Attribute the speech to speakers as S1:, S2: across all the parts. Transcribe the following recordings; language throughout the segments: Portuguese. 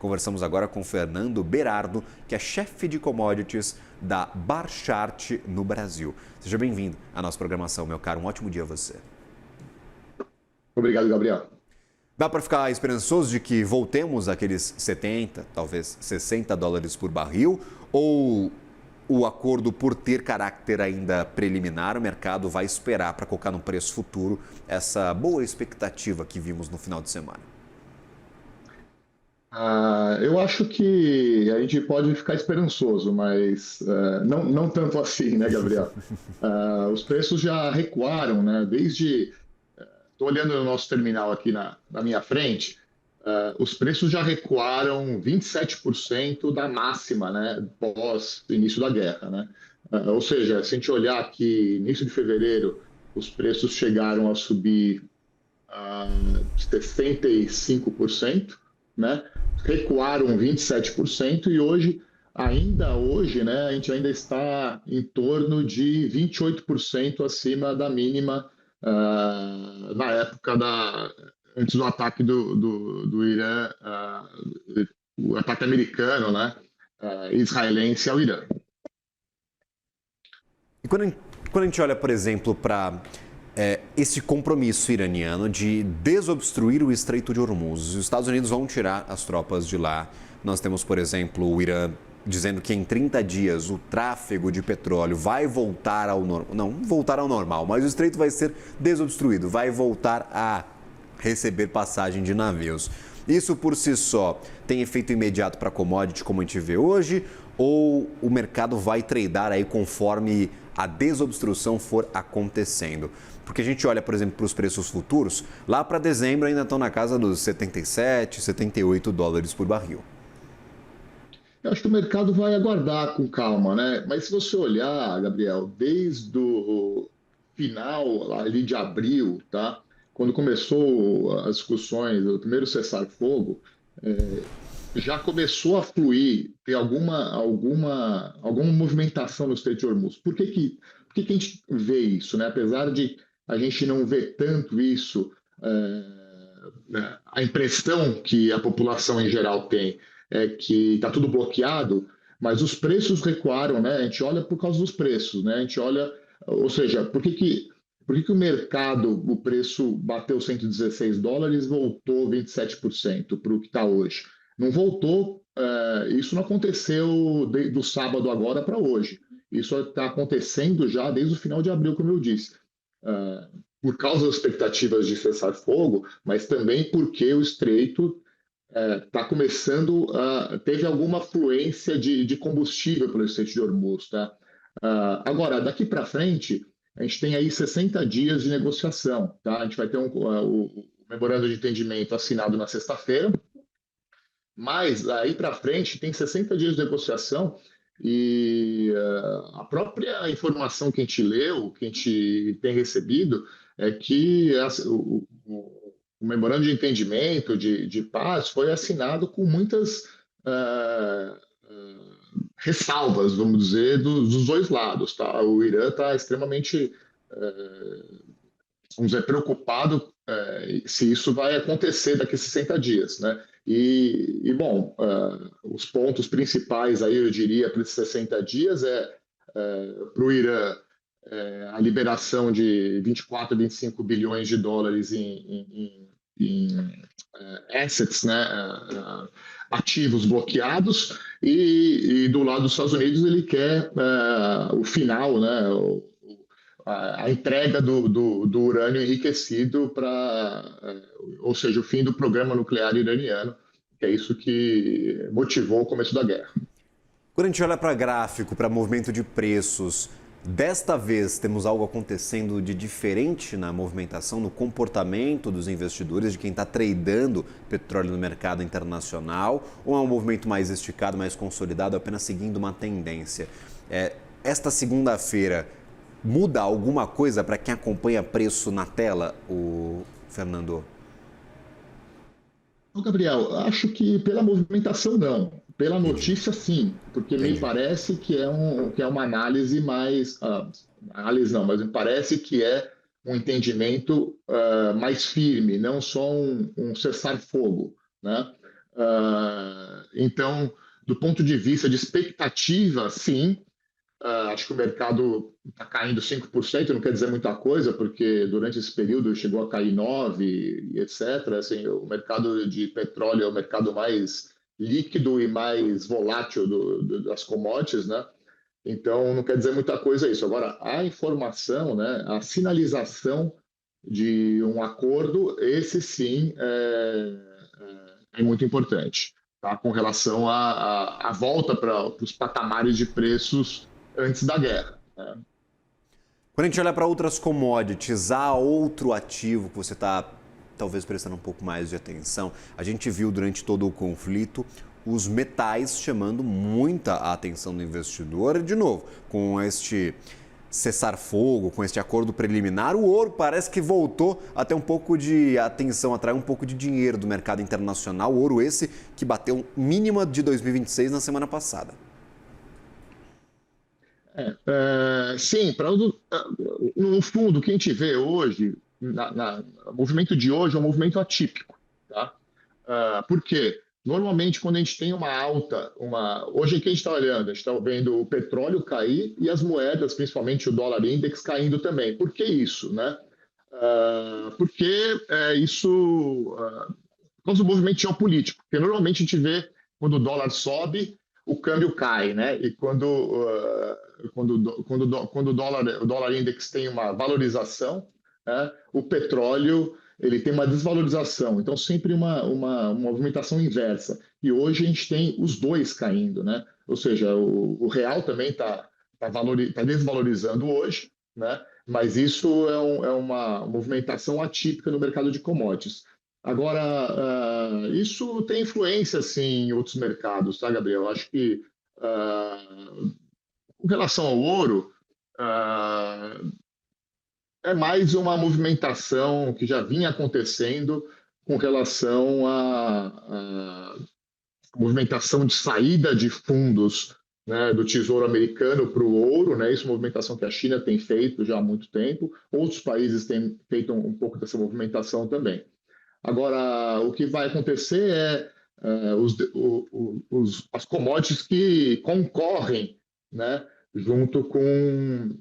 S1: Conversamos agora com Fernando Berardo, que é chefe de commodities da Barchart no Brasil. Seja bem-vindo à nossa programação, meu caro. Um ótimo dia a você.
S2: Obrigado, Gabriel.
S1: Dá para ficar esperançoso de que voltemos àqueles 70, talvez 60 dólares por barril? Ou o acordo, por ter caráter ainda preliminar, o mercado vai esperar para colocar no preço futuro essa boa expectativa que vimos no final de semana?
S2: Eu acho que a gente pode ficar esperançoso, mas não tanto assim, né, Gabriel? Os preços já recuaram, né? Estou olhando no nosso terminal aqui na minha frente, os preços já recuaram 27% da máxima, né, pós início da guerra, né? Ou seja, se a gente olhar aqui, início de fevereiro, os preços chegaram a subir 65%, né? Recuaram 27% e ainda hoje, né, a gente ainda está em torno de 28% acima da mínima na época antes do ataque do Irã, o ataque americano, né, israelense ao Irã.
S1: E quando a gente olha, por exemplo, para esse compromisso iraniano de desobstruir o Estreito de Hormuz, os Estados Unidos vão tirar as tropas de lá. Nós temos, por exemplo, o Irã dizendo que em 30 dias o tráfego de petróleo vai voltar ao normal. Não voltar ao normal, mas o estreito vai ser desobstruído, vai voltar a receber passagem de navios. Isso por si só tem efeito imediato para commodity, como a gente vê hoje, ou o mercado vai tradar aí conforme a desobstrução for acontecendo? Porque a gente olha, por exemplo, para os preços futuros, lá para dezembro ainda estão na casa dos 77, 78 dólares por barril.
S2: Eu acho que o mercado vai aguardar com calma, né? Mas se você olhar, Gabriel, desde o final ali de abril, tá? Quando começou as discussões, o primeiro cessar-fogo, já começou a fluir, ter alguma movimentação no Estreito de Hormuz. Por que a gente vê isso, né? Apesar de a gente não ver tanto isso, a impressão que a população em geral tem é que está tudo bloqueado, mas os preços recuaram, né? A gente olha por causa dos preços, né? A gente olha, ou seja, por que o mercado, o preço bateu 116 dólares, voltou 27% para o que está hoje? Não voltou, isso não aconteceu do sábado agora para hoje. Isso está acontecendo já desde o final de abril, como eu disse. Por causa das expectativas de cessar-fogo, mas também porque o Estreito está começando teve alguma fluência de combustível pelo Estreito de Hormuz, tá? Agora, daqui para frente, a gente tem aí 60 dias de negociação, tá? A gente vai ter o memorando de entendimento assinado na sexta-feira, mas aí para frente tem 60 dias de negociação e a própria informação que a gente leu, que a gente tem recebido, é que o memorando de entendimento de paz foi assinado com muitas ressalvas, vamos dizer, dos dois lados. Tá? O Irã está extremamente vamos dizer, preocupado se isso vai acontecer daqui a 60 dias. Né? Bom, os pontos principais aí, eu diria, para esses 60 dias para o Irã, a liberação de 24 a 25 bilhões de dólares em assets, né, ativos bloqueados, e do lado dos Estados Unidos ele quer o final, né, a entrega do urânio enriquecido ou seja, o fim do programa nuclear iraniano, que é isso que motivou o começo da guerra.
S1: Quando a gente olha para gráfico, para movimento de preços, desta vez temos algo acontecendo de diferente na movimentação, no comportamento dos investidores, de quem está tradando petróleo no mercado internacional, ou é um movimento mais esticado, mais consolidado, apenas seguindo uma tendência? Esta segunda-feira muda alguma coisa para quem acompanha preço na tela, o Fernando?
S2: Gabriel, acho que pela movimentação não, pela
S1: Entendi.
S2: notícia sim, porque me
S1: Entendi.
S2: parece que é uma análise mais, análise não, mas me parece que é um entendimento mais firme, não só um cessar-fogo, né? Então, do ponto de vista de expectativa, sim, acho que o mercado está caindo 5%, não quer dizer muita coisa, porque durante esse período chegou a cair 9%, e etc. Assim, o mercado de petróleo é o mercado mais líquido e mais volátil das commodities, né? Então, não quer dizer muita coisa isso. Agora, a informação, né, a sinalização de um acordo, esse sim é muito importante, tá? Com relação à volta para os patamares de preços antes da guerra, né?
S1: Quando a gente olha para outras commodities, há outro ativo que você está talvez prestando um pouco mais de atenção? A gente viu durante todo o conflito os metais chamando muita atenção do investidor. E, de novo, com este cessar-fogo, com este acordo preliminar, o ouro parece que voltou a ter um pouco de atenção, atrair um pouco de dinheiro do mercado internacional. O ouro esse que bateu mínima de 2026 na semana passada.
S2: Sim, no fundo, o que a gente vê hoje, o movimento de hoje é um movimento atípico, tá? Por quê? Normalmente, quando a gente tem uma alta, hoje aqui a gente está olhando, a gente está vendo o petróleo cair e as moedas, principalmente o dólar index, caindo também. Por que isso, né? Porque isso por causa do movimento geopolítico, porque normalmente a gente vê quando o dólar sobe, o câmbio cai, né? E quando o dólar index tem uma valorização, né? O petróleo ele tem uma desvalorização. Então, sempre uma movimentação inversa. E hoje a gente tem os dois caindo, né? Ou seja, o real também está desvalorizando hoje, né? Mas isso é uma movimentação atípica no mercado de commodities. Agora, isso tem influência, sim, em outros mercados, tá, Gabriel? Acho que, com relação ao ouro, ah, é mais uma movimentação que já vinha acontecendo com relação à movimentação de saída de fundos, né, do Tesouro Americano para o ouro, né? Isso é uma movimentação que a China tem feito já há muito tempo. Outros países têm feito um pouco dessa movimentação também. Agora, o que vai acontecer as commodities que concorrem, né, junto com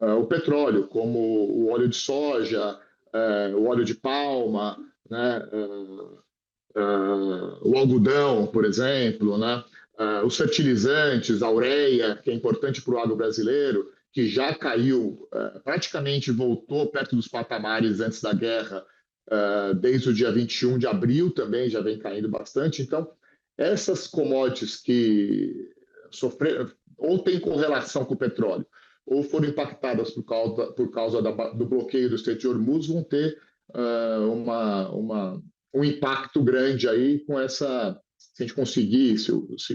S2: o petróleo, como o óleo de soja, o óleo de palma, né, o algodão, por exemplo, né, os fertilizantes, a ureia, que é importante para o agro brasileiro, que já caiu, praticamente voltou perto dos patamares antes da guerra, desde o dia 21 de abril também já vem caindo bastante. Então, essas commodities que sofreram, ou têm correlação com o petróleo, ou foram impactadas por causa do bloqueio do Estreito de Hormuz, vão ter um impacto grande aí com essa. Se a gente conseguir, se os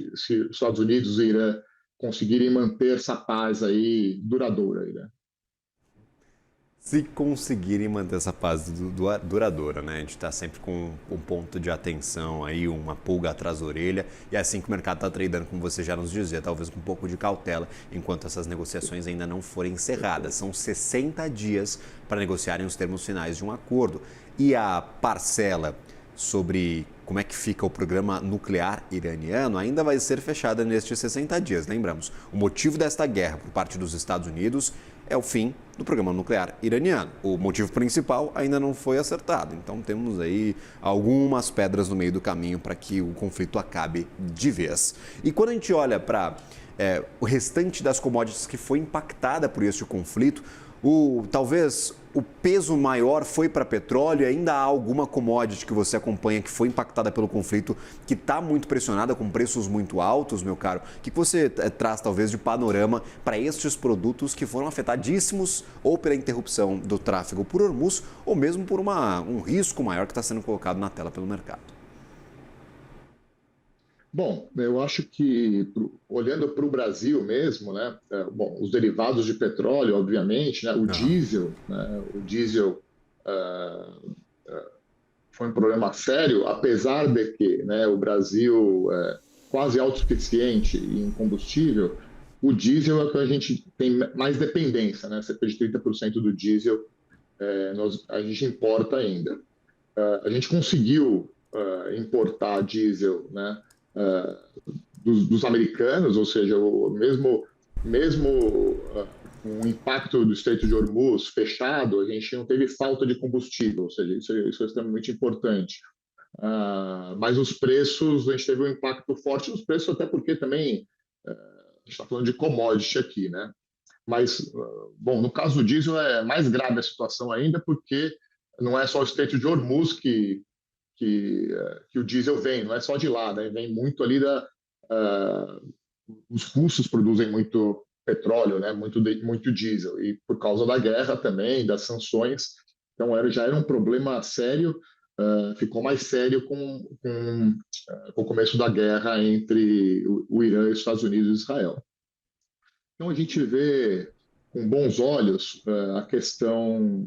S2: Estados Unidos e o Irã conseguirem manter essa paz aí duradoura aí, né?
S1: Se conseguirem manter essa paz duradoura, né? A gente está sempre com um ponto de atenção aí, uma pulga atrás da orelha. E é assim que o mercado está tradando, como você já nos dizia, talvez com um pouco de cautela, enquanto essas negociações ainda não forem encerradas. São 60 dias para negociarem os termos finais de um acordo. E a parcela sobre como é que fica o programa nuclear iraniano ainda vai ser fechada nestes 60 dias. Lembramos, o motivo desta guerra por parte dos Estados Unidos é o fim do programa nuclear iraniano. O motivo principal ainda não foi acertado, então temos aí algumas pedras no meio do caminho para que o conflito acabe de vez. E quando a gente olha para o restante das commodities que foi impactada por este conflito, talvez o peso maior foi para petróleo. Ainda há alguma commodity que você acompanha que foi impactada pelo conflito, que está muito pressionada, com preços muito altos, meu caro? O que você traz, talvez, de panorama para estes produtos que foram afetadíssimos ou pela interrupção do tráfego por Hormuz ou mesmo por um risco maior que está sendo colocado na tela pelo mercado?
S2: Bom, eu acho que, olhando para o Brasil mesmo, né, bom, os derivados de petróleo, obviamente, né, o diesel foi um problema sério, apesar de que, né, o Brasil é quase autossuficiente em combustível. O diesel é o que a gente tem mais dependência, né, cerca de 30% do diesel a gente importa ainda. A gente conseguiu importar diesel, né, dos americanos, ou seja, mesmo com o impacto do Estreito de Hormuz fechado, a gente não teve falta de combustível, ou seja, isso é extremamente importante. Mas os preços, a gente teve um impacto forte nos preços, até porque também a gente está falando de commodity aqui, né? Mas, bom, no caso do diesel é mais grave a situação ainda, porque não é só o Estreito de Hormuz que o diesel vem, não é só de lá, né? Vem muito ali os russos produzem muito petróleo, né? Muito diesel, e por causa da guerra também, das sanções, então já era um problema sério, ficou mais sério com o começo da guerra entre o Irã e os Estados Unidos e Israel. Então a gente vê com bons olhos a questão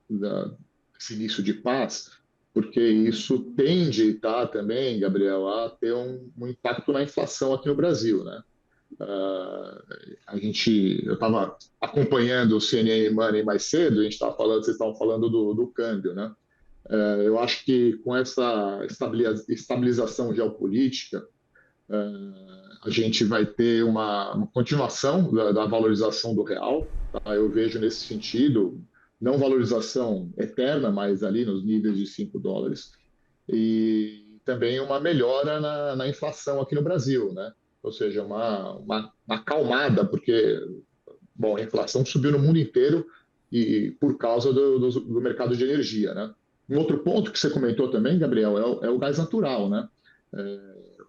S2: desse início de paz, porque isso tende, tá, também, Gabriel, a ter um impacto na inflação aqui no Brasil, né? Eu estava acompanhando o CNN Money mais cedo, vocês estavam falando do câmbio, né? Eu acho que com essa estabilização geopolítica, a gente vai ter uma continuação da valorização do real, tá? Eu vejo nesse sentido, não valorização eterna, mas ali nos níveis de US$ 5, e também uma melhora na inflação aqui no Brasil, né? Ou seja, uma acalmada, porque, bom, a inflação subiu no mundo inteiro e por causa do mercado de energia, né? Um outro ponto que você comentou também, Gabriel, é o gás natural, né?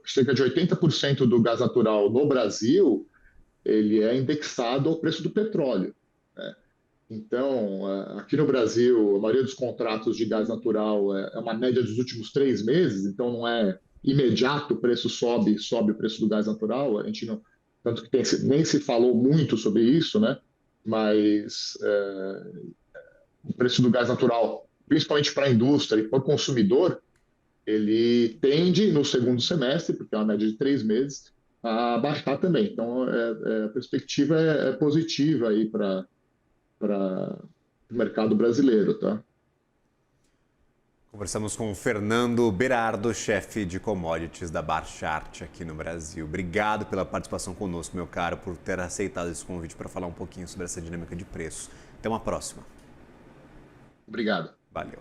S2: Cerca de 80% do gás natural no Brasil, ele é indexado ao preço do petróleo, né? Então, aqui no Brasil, a maioria dos contratos de gás natural é uma média dos últimos 3 meses, então não é imediato, o preço sobe o preço do gás natural. A gente não, tanto que nem se falou muito sobre isso, né? Mas o preço do gás natural, principalmente para a indústria e para o consumidor, ele tende no segundo semestre, porque é uma média de 3 meses, a baixar também. Então, a perspectiva é positiva aí para o mercado brasileiro, tá?
S1: Conversamos com o Fernando Berardo, chefe de commodities da Barchart aqui no Brasil. Obrigado pela participação conosco, meu caro, por ter aceitado esse convite para falar um pouquinho sobre essa dinâmica de preços. Até uma próxima.
S2: Obrigado.
S1: Valeu.